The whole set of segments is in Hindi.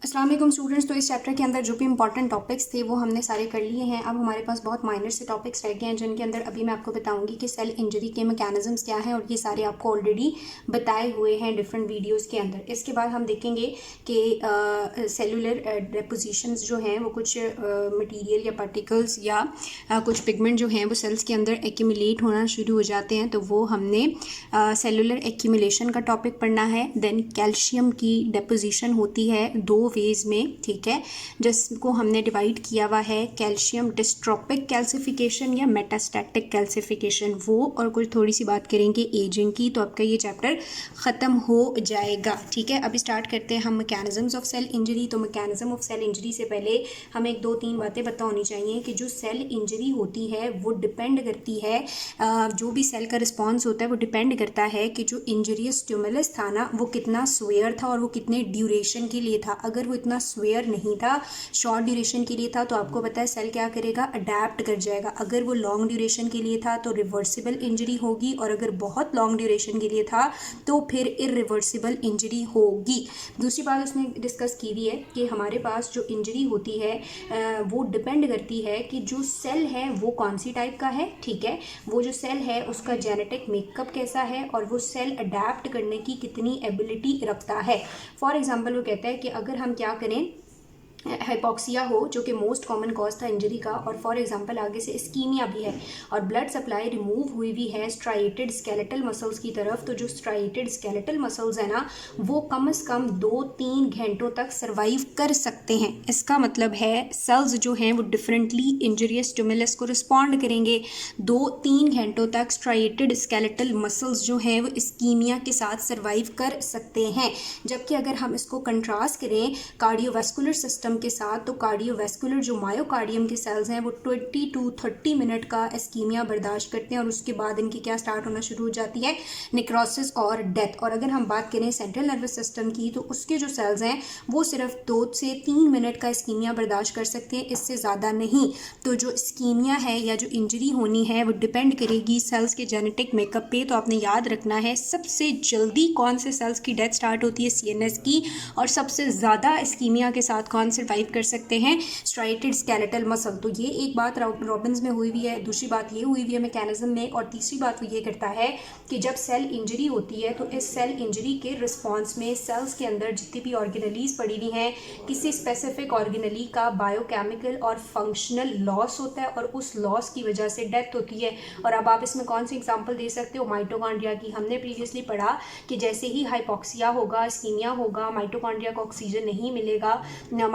अस्सलाम वालेकुम स्टूडेंट्स। तो इस चैप्टर के अंदर जो भी इंपॉर्टेंट टॉपिक्स थे वो हमने सारे कर लिए हैं। अब हमारे पास बहुत माइनर से टॉपिक्स रह गए हैं जिनके अंदर अभी मैं आपको बताऊंगी कि सेल इंजरी के मैकेनिज्म्स क्या हैं, और ये सारे आपको ऑलरेडी बताए हुए हैं डिफरेंट वीडियोस के अंदर। इसके बाद हम देखेंगे कि सेलुलर डेपोजिशंस जो हैं वो कुछ मटीरियल या पार्टिकल्स या कुछ पिगमेंट जो हैं वो सेल्स के अंदर एक्यूमुलेट होना शुरू हो जाते हैं, तो वो हमने सेलुलर एक्यूमुलेशन का टॉपिक पढ़ना है। देन कैल्शियम की डेपोजिशन होती है दो वेज में, ठीक है, जिसको हमने डिवाइड किया हुआ है कैल्शियम डिस्ट्रोपिक कैल्सिफिकेशन या मेटास्टैटिक कैल्सिफिकेशन, वो और कुछ थोड़ी सी बात करेंगे एजिंग की, तो आपका ये चैप्टर ख़त्म हो जाएगा। ठीक है, अभी स्टार्ट करते हैं हम मैकेनिज्म्स ऑफ सेल इंजरी। तो मैकेनिज्म ऑफ सेल इंजरी से पहले हमें एक दो तीन बातें पता होनी चाहिए कि जो सेल इंजरी होती है वो डिपेंड करती है, जो भी सेल का रिस्पॉन्स होता है वो डिपेंड करता है कि जो इंजरियस स्टिमुलस था ना वो कितना स्वेयर था और वो कितने ड्यूरेशन के लिए था। अगर वो इतना स्वेयर नहीं था, शॉर्ट ड्यूरेशन के लिए था, तो आपको पता है सेल क्या करेगा, अडेप्ट कर जाएगा। अगर वो लॉन्ग ड्यूरेशन के लिए था तो रिवर्सिबल इंजरी होगी, और अगर बहुत लॉन्ग ड्यूरेशन के लिए था तो फिर इरिवर्सिबल इंजरी होगी। दूसरी बात उसने डिस्कस की हुई है कि हमारे पास जो इंजरी होती है वो डिपेंड करती है कि जो सेल है वो कौन सी टाइप का है, ठीक है, वो जो सेल है उसका जेनेटिक मेकअप कैसा है और वो सेल अडेप्ट करने की कितनी एबिलिटी रखता है। फॉर एग्जांपल वो कहता है कि अगर हम क्या करें, हाइपोक्सिया हो जो कि मोस्ट कॉमन कॉज था इंजरी का, और फॉर एग्जांपल आगे से इस्कीमिया भी है और ब्लड सप्लाई रिमूव हुई भी है स्ट्राइटेड स्केलेटल मसल्स की तरफ, तो जो स्ट्राइटेड स्केलेटल मसल्स है ना वो कम से कम 2-3 घंटों तक सर्वाइव कर सकते हैं। इसका मतलब है सेल्स जो हैं वो डिफरेंटली इंजरियस स्टिमुलस को रिस्पॉन्ड करेंगे। 2-3 घंटों तक स्ट्राइटेड स्केलेटल मसल्स जो हैं वो इस्कीमिया के साथ सर्वाइव कर सकते हैं। जबकि अगर हम इसको कंट्रास्ट करें कार्डियोवैस्कुलर सिस्टम के साथ, तो कार्डियोवैस्कुलर जो मायोकार्डियम के सेल्स हैं वो 20 to 30 मिनट का इस्कीमिया बर्दाश्त करते हैं और उसके बाद इनकी क्या स्टार्ट होना शुरू हो जाती है, नेक्रोसिस और डेथ। और अगर हम बात करें सेंट्रल नर्वस सिस्टम की, तो उसके जो सेल्स हैं वो सिर्फ 2 से 3 मिनट का इस्कीमिया बर्दाश्त कर सकते हैं, इससे ज़्यादा नहीं। तो जो इस्कीमिया है या जो इंजरी होनी है वो डिपेंड करेगी सेल्स के जेनेटिक मेकअप पे। तो आपने याद रखना है सबसे जल्दी कौन से सेल्स की डेथ स्टार्ट होती है, CNS की, और सबसे ज़्यादा इस्कीमिया के साथ कौन सर्वाइव कर सकते हैं, स्ट्राइटेड स्केलेटल मसल। तो ये एक बात रॉबिन्स में हुई हुई है, दूसरी बात ये हुई हुई है मैकेनिज्म में, और तीसरी बात वो ये करता है कि जब सेल इंजरी होती है तो इस सेल इंजरी के रिस्पॉन्स में सेल्स के अंदर जितनी भी ऑर्गेनलीज पड़ी हुई हैं, किसी स्पेसिफिक ऑर्गेनली का बायोकेमिकल और फंक्शनल लॉस होता है और उस लॉस की वजह से डेथ होती है। और अब आप इसमें कौन सी एग्जांपल दे सकते हो, माइटोकॉन्ड्रिया की। हमने प्रीवियसली पढ़ा कि जैसे ही हाइपोक्सिया होगा, इस्कीमिया होगा, माइटोकॉन्ड्रिया को ऑक्सीजन नहीं मिलेगा,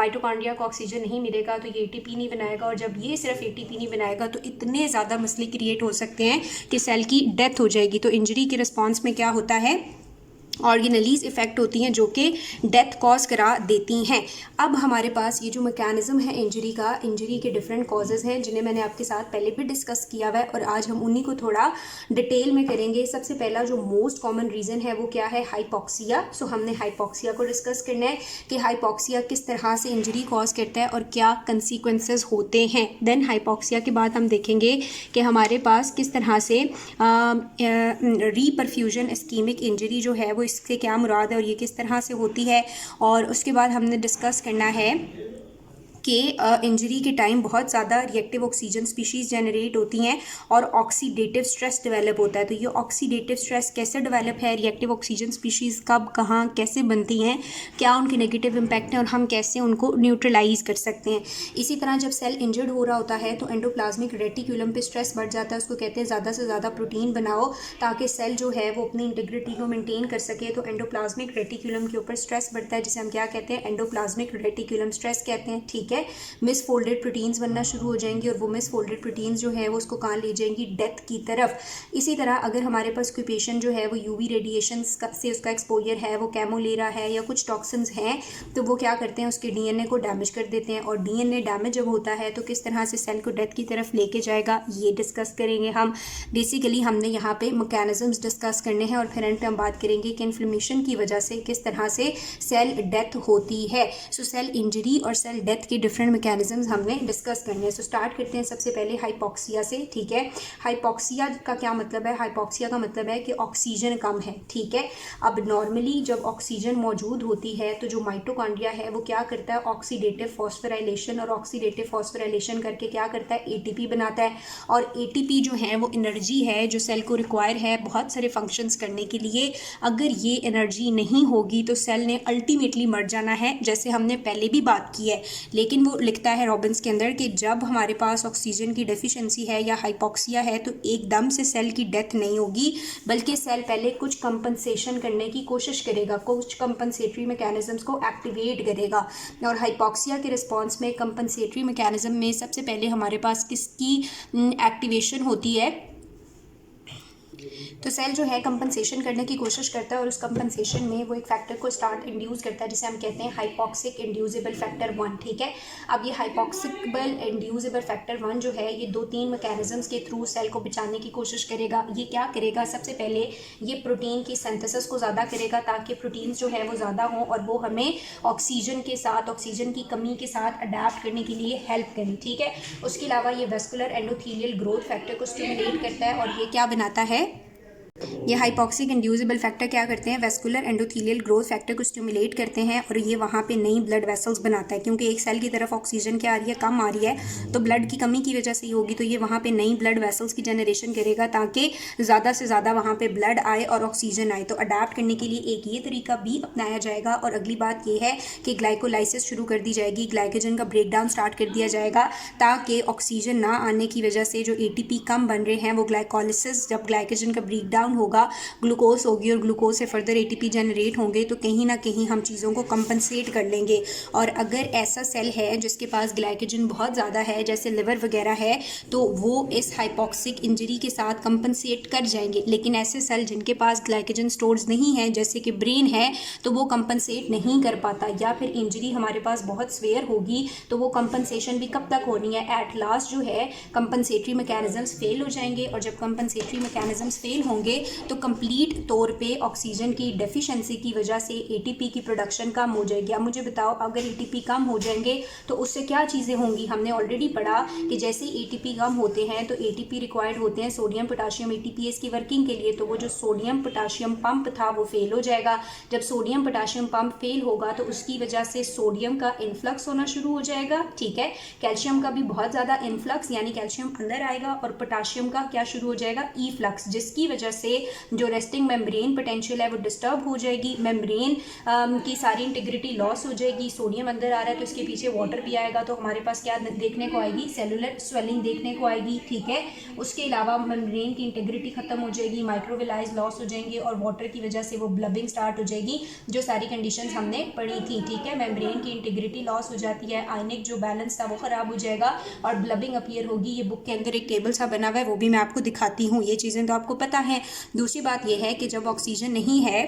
माइटोकॉन्ड्रिया को ऑक्सीजन नहीं मिलेगा तो ये ATP नहीं बनाएगा, और जब ये सिर्फ ATP नहीं बनाएगा तो इतने ज़्यादा मसले क्रिएट हो सकते हैं कि सेल की डेथ हो जाएगी। तो इंजरी के रिस्पॉन्स में क्या होता है, ऑर्गेनलीज इफेक्ट होती हैं जो कि डेथ कॉज करा देती हैं। अब हमारे पास ये जो मैकेनिज्म है इंजरी का, इंजरी के डिफरेंट कॉजेज़ हैं जिन्हें मैंने आपके साथ पहले भी डिस्कस किया हुआ है, और आज हम उन्हीं को थोड़ा डिटेल में करेंगे। सबसे पहला जो मोस्ट कॉमन रीज़न है वो क्या है, हाइपोक्सिया। सो हमने हाइपोक्सिया को डिस्कस करना है कि हाइपोक्सिया किस तरह से इंजरी कॉज करता है और क्या कंसिक्वेंसेस होते हैं। देन हाइपोक्सिया के बाद हम देखेंगे कि हमारे पास किस तरह से रीपरफ्यूजन इस्कीमिक इंजरी जो है वो इससे क्या मुराद है और ये किस तरह से होती है। और उसके बाद हमने डिस्कस करना है कि इंजरी के टाइम बहुत ज़्यादा रिएक्टिव ऑक्सीजन स्पीशीज़ जनरेट होती हैं और ऑक्सीडेटिव स्ट्रेस डेवलप होता है। तो ये ऑक्सीडेटिव स्ट्रेस कैसे डेवलप है, रिएक्टिव ऑक्सीजन स्पीशीज़ कब कहाँ कैसे बनती हैं, क्या उनके नेगेटिव इम्पैक्ट हैं और हम कैसे उनको न्यूट्रलाइज कर सकते हैं। इसी तरह जब सेल इंजर्ड हो रहा होता है तो एंडोप्लाज्मिक रेटिक्यूलम पे स्ट्रेस बढ़ जाता है, उसको कहते हैं ज़्यादा से ज़्यादा प्रोटीन बनाओ ताकि सेल जो है वो अपनी इंटीग्रिटी को मेंटेन कर सके। तो एंडोप्लाज्मिक रेटिक्यूलम के ऊपर स्ट्रेस बढ़ता है जिसे हम क्या कहते हैं, एंडोप्लाज्मिक रेटिक्यूलम स्ट्रेस कहते हैं, ठीक है। मिस फोल्डेड प्रोटीन्स बनना शुरू हो जाएंगी और वो मिस फोल्डेड प्रोटीन्स जो है वो उसको कहाँ ले जाएंगी, डेथ की तरफ। इसी तरह अगर हमारे पास कोई पेशेंट जो है वो UV रेडिएशन से उसका एक्सपोजर है, वो कैमो ले रहा है या कुछ टॉक्सिन्स हैं, तो वो क्या करते हैं, उसके DNA को डैमेज कर देते हैं। और DNA डैमेज जब होता है तो किस तरह से सेल को डेथ की तरफ लेके जाएगा ये डिस्कस करेंगे हम। बेसिकली हमने यहाँ पे मैकेनिज्म्स डिस्कस करने हैं और फिर एंड पे हम बात करेंगे कि इन्फ्लेमेशन की वजह से किस तरह से सेल डेथ होती है। सो सेल इंजरी और सेल डेथ के डिफरेंट मैकेनिज्म्स हमने डिस्कस करने हैं। सो स्टार्ट करते हैं सबसे पहले हाइपॉक्सिया से, ठीक है। हाइपॉक्सिया का क्या मतलब है? हाइपॉक्सिया का मतलब है कि ऑक्सीजन कम है, ठीक है। अब नॉर्मली जब ऑक्सीजन मौजूद होती है तो जो माइटोकॉन्ड्रिया है वो क्या करता है? ऑक्सीडेटिव फॉस्फोराइलेशन, और ऑक्सीडेटिव फॉस्फोराइलेशन करके क्या करता है? एटीपी बनाता है। और एटीपी जो है वो एनर्जी है जो सेल को रिक्वायर है बहुत सारे फंक्शंस करने के लिए। अगर ये एनर्जी नहीं होगी तो सेल ने अल्टीमेटली मर जाना है, जैसे हमने पहले भी बात की है। लेकिन वो लिखता है रॉबिन्स के अंदर कि जब हमारे पास ऑक्सीजन की डेफिशिएंसी है या हाइपॉक्सिया है तो एकदम से सेल की डेथ नहीं होगी, बल्कि सेल पहले कुछ कंपनसेशन करने की कोशिश करेगा, कुछ कंपनसेटरी मैकेनिज्म्स को एक्टिवेट करेगा। और हाइपॉक्सिया के रिस्पॉन्स में कंपनसेटरी मैकेनिज्म में सबसे पहले हमारे पास किसकी एक्टिवेशन होती है? तो सेल जो है कंपनसेशन करने की कोशिश करता है और उस कंपनसेशन में वो एक फैक्टर को स्टार्ट इंड्यूस करता है जिसे हम कहते हैं हाइपॉक्सिक इंड्यूसिबल फैक्टर 1, ठीक है। अब ये हाइपॉक्सिबल इंड्यूसिबल फैक्टर 1 जो है ये 2-3 मैकेनिज्म्स के थ्रू सेल को बचाने की कोशिश करेगा। ये क्या करेगा? सबसे पहले ये प्रोटीन की सिंथेसिस को ज़्यादा करेगा ताकि प्रोटीन्स जो है वो ज़्यादा हों और वो हमें ऑक्सीजन के साथ, ऑक्सीजन की कमी के साथ अडेप्ट करने के लिए हेल्प करें, ठीक है। उसके अलावा ये वेस्कुलर एंडोथेलियल ग्रोथ फैक्टर को स्टिमुलेट करता है और ये क्या बनाता है? ये हाइपॉक्सिक इंड्यूसिबल फैक्टर क्या करते हैं? वेस्कुलर एंडोथेलियल ग्रोथ फैक्टर को स्टिमुलेट करते हैं और ये वहाँ पे नई ब्लड वेसल्स बनाता है, क्योंकि एक सेल की तरफ ऑक्सीजन क्या आ रही है? कम आ रही है, तो ब्लड की कमी की वजह से ही होगी। तो ये वहाँ पे नई ब्लड वेसल्स की जनरेशन करेगा ताकि ज़्यादा से ज़्यादा वहाँ पे ब्लड आए और ऑक्सीजन आए। तो अडेप्ट करने के लिए एक ये तरीका भी अपनाया जाएगा। और अगली बात ये है कि ग्लाइकोलाइसिस शुरू कर दी जाएगी, ग्लाइकोजन का ब्रेकडाउन स्टार्ट कर दिया जाएगा ताकि ऑक्सीजन ना आने की वजह से जो एटीपी कम बन रहे हैं वो ग्लाइकोलाइसिस, जब ग्लाइकोजन का ब्रेकडाउन होगा ग्लूकोज होगी और ग्लूकोज से फर्दर एटीपी जनरेट होंगे तो कहीं ना कहीं हम चीज़ों को कंपनसेट कर लेंगे। और अगर ऐसा सेल है जिसके पास ग्लाइकोजन बहुत ज़्यादा है, जैसे लिवर वगैरह है, तो वो इस हाइपॉक्सिक इंजरी के साथ कंपनसेट कर जाएंगे। लेकिन ऐसे सेल जिनके पास ग्लाइकोजन स्टोर्स नहीं है, जैसे कि ब्रेन है, तो वो कंपनसेट नहीं कर पाता, या फिर इंजरी हमारे पास बहुत स्वेयर होगी तो वो कंपनसेशन भी कब तक होनी है? एट लास्ट जो है कंपनसेटरी मैकेनिज्म्स फेल हो जाएंगे। और जब कंपनसेटरी मैकेनिज्म्स फेल होंगे तो कंप्लीट तौर पे ऑक्सीजन की डेफिशिएंसी की वजह से एटीपी की प्रोडक्शन कम हो जाएगी। अब मुझे बताओ, अगर एटीपी कम हो जाएंगे तो उससे क्या चीज़ें होंगी? हमने ऑलरेडी पढ़ा कि जैसे एटीपी कम होते हैं तो एटीपी रिक्वायर्ड होते हैं सोडियम पोटाशियम एटीपीएस की वर्किंग के लिए, तो वो जो सोडियम पोटाशियम पंप था वो फेल हो जाएगा। जब सोडियम पोटाशियम पंप फेल होगा तो उसकी वजह से सोडियम का इन्फ्लक्स होना शुरू हो जाएगा, ठीक है। कैल्शियम का भी बहुत ज़्यादा इन्फ्लक्स, यानी कैल्शियम अंदर आएगा, और पोटाशियम का क्या शुरू हो जाएगा? ई फ्लक्स, जिसकी वजह से जो रेस्टिंग मेम्ब्रेन पोटेंशियल है वो डिस्टर्ब हो जाएगी, मेम्ब्रेन की सारी इंटीग्रिटी लॉस हो जाएगी। सोडियम अंदर आ रहा है तो इसके पीछे वाटर भी आएगा, तो हमारे पास क्या देखने को आएगी? सेलुलर स्वेलिंग देखने को आएगी, ठीक है। उसके अलावा मेम्ब्रेन की इंटीग्रिटी खत्म हो जाएगी, माइक्रोविलाइज लॉस हो जाएंगे और वाटर की वजह से वो ब्लबिंग स्टार्ट हो जाएगी, जो सारी कंडीशंस हमने पढ़ी थी, ठीक है। मेम्ब्रेन की इंटीग्रिटी लॉस हो जाती है, आयनिक जो बैलेंस था वो खराब हो जाएगा और ब्लबिंग अपीयर होगी। ये बुक के अंदर एक टेबल सा बना हुआ है, वो भी मैं आपको दिखाती हूँ, ये चीज़ें तो आपको पता है। दूसरी बात ये है कि जब ऑक्सीजन नहीं है,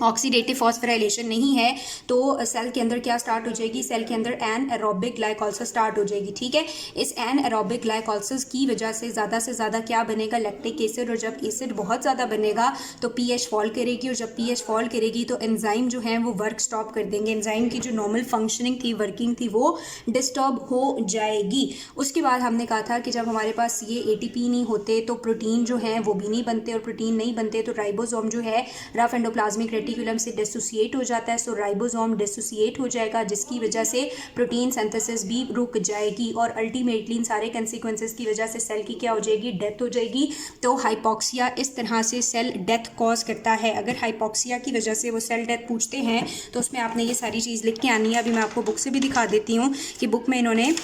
ऑक्सीडेटिव फॉस्फोराइलेशन नहीं है, तो सेल के अंदर क्या स्टार्ट हो जाएगी? सेल के अंदर एन एरोबिक ग्लाइकोलाइसिस स्टार्ट हो जाएगी, ठीक है। इस एन एरोबिक ग्लाइकोलाइसिस की वजह से ज़्यादा क्या बनेगा? लैक्टिक एसिड, और जब एसिड बहुत ज़्यादा बनेगा तो पीएच फॉल करेगी, और जब पीएच फॉल करेगी तो एंजाइम जो है वो वर्क स्टॉप कर देंगे, एंजाइम की जो नॉर्मल फंक्शनिंग थी, वर्किंग थी, वो डिस्टर्ब हो जाएगी। उसके बाद हमने कहा था कि जब हमारे पास ये एटीपी नहीं होते तो प्रोटीन जो है वो भी नहीं बनते, और प्रोटीन नहीं बनते तो राइबोसोम जो है रफ एंडोप्लाज्मिक रेटिकुलम से डिसोसिएट हो जाता है। सो राइबोसोम डिसोसिएट हो जाएगा, जिसकी वजह से प्रोटीन सिंथेसिस भी रुक जाएगी और अल्टीमेटली इन सारे कंसिक्वेंसेस की वजह से सेल की क्या हो जाएगी? डेथ हो जाएगी। तो हाइपॉक्सिया इस तरह से सेल डेथ कॉज करता है। अगर हाइपॉक्सिया की वजह से वो सेल डेथ पूछते हैं तो उसमें आपने ये सारी चीज़ लिख के आनी है। अभी मैं आपको बुक से भी दिखा देती हूँ कि बुक में इन्होंने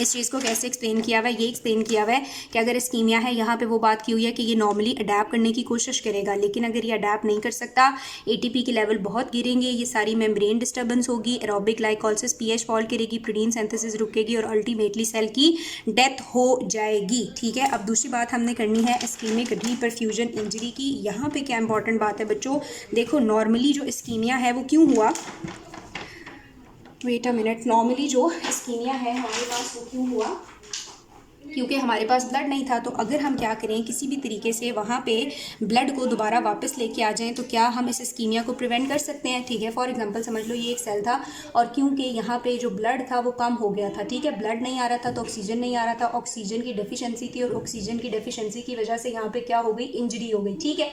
इस चीज़ को कैसे एक्सप्लेन किया हुआ है। ये एक्सप्लेन किया हुआ है कि अगर इस्कीमिया है, यहाँ पे वो बात की हुई है कि ये नॉर्मली अडेप्ट करने की कोशिश करेगा, लेकिन अगर ये अडेप्ट नहीं कर सकता, एटीपी के लेवल बहुत गिरेंगे, ये सारी मेम्ब्रेन डिस्टर्बेंस होगी, एरोबिक ग्लाइकोलाइसिस, पीएच फॉल करेगी, प्रोटीन सिंथेसिस रुकेगी और अल्टीमेटली सेल की डेथ हो जाएगी, ठीक है। अब दूसरी बात हमने करनी है इस्कीमिक रीपरफ्यूजन इंजरी की। यहाँ पे क्या इंपॉर्टेंट बात है बच्चों, देखो नॉर्मली जो इस्कीमिया है वो क्यों हुआ? वेट अ मिनट, नॉर्मली जो इस्कीमिया है हमारे पास वो क्यों हुआ? क्योंकि हमारे पास ब्लड नहीं था। तो अगर हम क्या करें, किसी भी तरीके से वहाँ पे ब्लड को दोबारा वापस लेके आ जाएं, तो क्या हम इस इस्कीमिया को प्रिवेंट कर सकते हैं। ठीक है, फॉर एग्जांपल समझ लो ये एक सेल था और क्योंकि यहाँ पे जो ब्लड था वो कम हो गया था। ठीक है, ब्लड नहीं आ रहा था तो ऑक्सीजन नहीं आ रहा था, ऑक्सीजन की डेफिशिएंसी थी और ऑक्सीजन की डेफिशिएंसी की वजह से यहाँ पे क्या हो गई, इंजरी हो गई। ठीक है,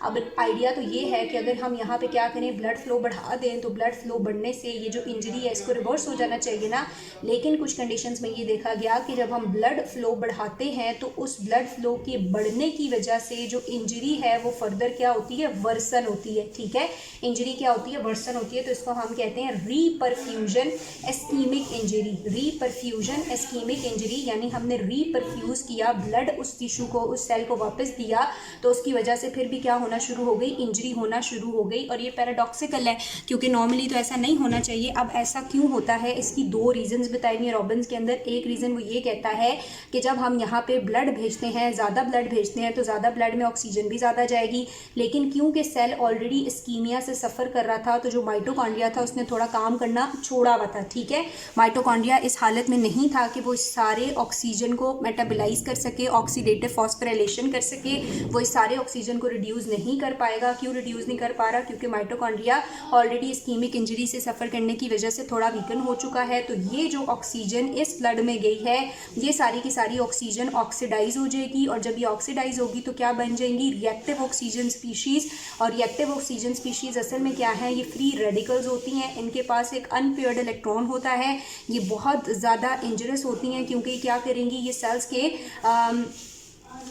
अब आइडिया तो ये है कि अगर हम यहाँ पे क्या करें, ब्लड फ्लो बढ़ा दें, तो ब्लड फ्लो बढ़ने से ये जो इंजरी है इसको रिवर्स हो जाना चाहिए ना। लेकिन कुछ कंडीशंस में ये देखा गया कि जब हम ब्लड फ्लो बढ़ाते हैं तो उस ब्लड फ्लो के बढ़ने की वजह से जो इंजरी है वो फर्दर क्या होती है, वर्सन होती है। ठीक है, इंजरी क्या होती है, वर्सन होती है। तो इसको हम कहते हैं reperfusion ischaemic injury. Reperfusion ischaemic injury यानी हमने रीपरफ्यूज किया ब्लड, उस टिश्यू को, उस सेल को वापस दिया, तो उसकी वजह से फिर भी क्या होना शुरू हो गई, इंजरी होना शुरू हो गई। और ये पैराडॉक्सिकल है क्योंकि नॉर्मली तो ऐसा नहीं होना चाहिए। अब ऐसा क्यों होता है, इसकी दो रीजंस बताई गई रॉबिन्स के अंदर। एक रीज़न वो ये कहता है कि जब हम यहाँ पे ब्लड भेजते हैं, ज़्यादा ब्लड भेजते हैं, तो ज़्यादा ब्लड में ऑक्सीजन भी ज़्यादा जाएगी। लेकिन क्योंकि सेल ऑलरेडी इस्कीमिया से सफ़र कर रहा था, तो जो माइटोकॉन्ड्रिया था उसने थोड़ा काम करना छोड़ा हुआ था। ठीक है, माइटोकॉन्ड्रिया इस हालत में नहीं था कि वो इस सारे ऑक्सीजन को मेटाबोलाइज कर सके, ऑक्सीडेटिव फॉस्फोराइलेशन कर सके। वो इस सारे ऑक्सीजन को रिड्यूस नहीं कर पाएगा। क्यों रिड्यूस नहीं कर पा रहा, क्योंकि माइटोकॉन्ड्रिया ऑलरेडी इस्कीमिक इंजरी से सफ़र करने की वजह से थोड़ा वीकन हो चुका है। तो ये जो ऑक्सीजन इस ब्लड में गई है, ये सारी की सारी ऑक्सीजन ऑक्सीडाइज हो जाएगी और जब ये ऑक्सीडाइज होगी तो क्या बन जाएंगी, रिएक्टिव ऑक्सीजन स्पीशीज़। और रिएक्टिव ऑक्सीजन स्पीशीज़ असल में क्या है, ये फ्री रेडिकल्स होती हैं। इनके पास एक अनपेयर्ड इलेक्ट्रॉन होता है। ये बहुत ज़्यादा इंजरियस होती हैं क्योंकि क्या करेंगी, ये सेल्स के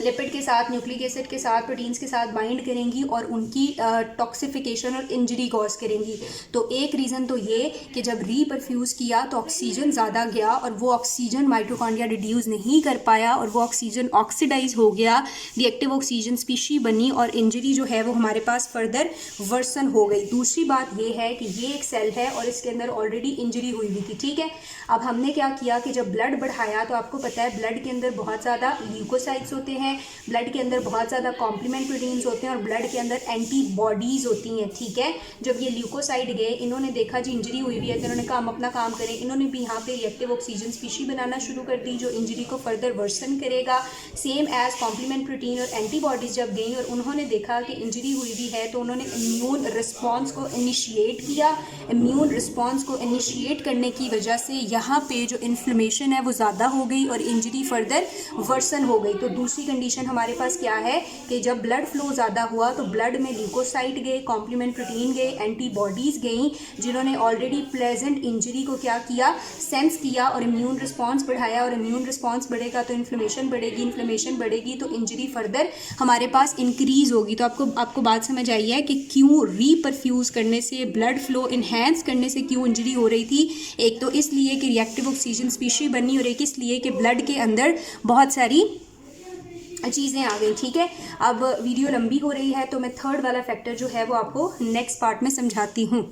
लिपिड के साथ, न्यूक्लिक एसिड के साथ, प्रोटीन्स के साथ बाइंड करेंगी और उनकी टॉक्सिफिकेशन और इंजरी कॉज करेंगी। तो एक रीज़न तो ये कि जब रीपरफ्यूज़ किया तो ऑक्सीजन ज़्यादा गया और वो ऑक्सीजन माइटोकॉन्ड्रिया रिड्यूस नहीं कर पाया और वो ऑक्सीजन ऑक्सीडाइज हो गया, रिएक्टिव ऑक्सीजन स्पीशी बनी और इंजरी जो है वो हमारे पास फर्दर वर्सन हो गई। दूसरी बात ये है कि ये एक सेल है और इसके अंदर ऑलरेडी इंजरी हुई थी। ठीक है, अब हमने क्या किया कि जब ब्लड बढ़ाया तो आपको पता है ब्लड के अंदर बहुत ज़्यादा ल्यूकोसाइट्स होते हैं, ब्लड के अंदर बहुत ज़्यादा कॉम्प्लीमेंट प्रोटीन्स होते हैं और ब्लड के अंदर एंटीबॉडीज़ होती हैं। ठीक है, जब ये ल्यूकोसाइट गए, इन्होंने देखा जी इंजरी हुई है, तो इन्होंने कहा हम अपना काम करें। इन्होंने भी यहाँ पे रिएक्टिव ऑक्सीजन स्पीशी बनाना शुरू कर दी जो इंजरी को फर्दर वर्सन करेगा। सेम एज कॉम्प्लीमेंट प्रोटीन और एंटीबॉडीज़ जब गई और उन्होंने देखा कि इंजरी हुई भी है, तो उन्होंने इम्यून रिस्पॉन्स को इनिशिएट किया। इम्यून रिस्पॉन्स को इनिशिएट करने की वजह से यहाँ पे जो इन्फ्लेमेशन है वो ज़्यादा हो गई और इंजरी फर्दर वर्सन हो गई। तो दूसरी कंडीशन हमारे पास क्या है कि जब ब्लड फ्लो ज़्यादा हुआ तो ब्लड में ल्यूकोसाइट गए, कॉम्प्लीमेंट प्रोटीन गए, एंटीबॉडीज़ गई जिन्होंने ऑलरेडी प्लेजेंट इंजरी को क्या किया, सेंस किया और इम्यून रिस्पॉन्स बढ़ाया। और इम्यून रिस्पॉन्स बढ़ेगा तो इन्फ्लेमेशन बढ़ेगी, इन्फ्लेमेशन बढ़ेगी तो इंजरी फर्दर हमारे पास इंक्रीज़ होगी। तो आपको बात समझ आई है कि क्यों रीपरफ्यूज़ करने से, ब्लड फ्लो इन्हेंस करने से क्यों इंजरी हो रही थी। एक तो इसलिए कि रिएक्टिव ऑक्सीजन स्पीशी बनी और एक इसलिए कि ब्लड के अंदर बहुत सारी चीज़ें आ गई। ठीक है, अब वीडियो लंबी हो रही है तो मैं थर्ड वाला फैक्टर जो है वो आपको नेक्स्ट पार्ट में समझाती हूँ।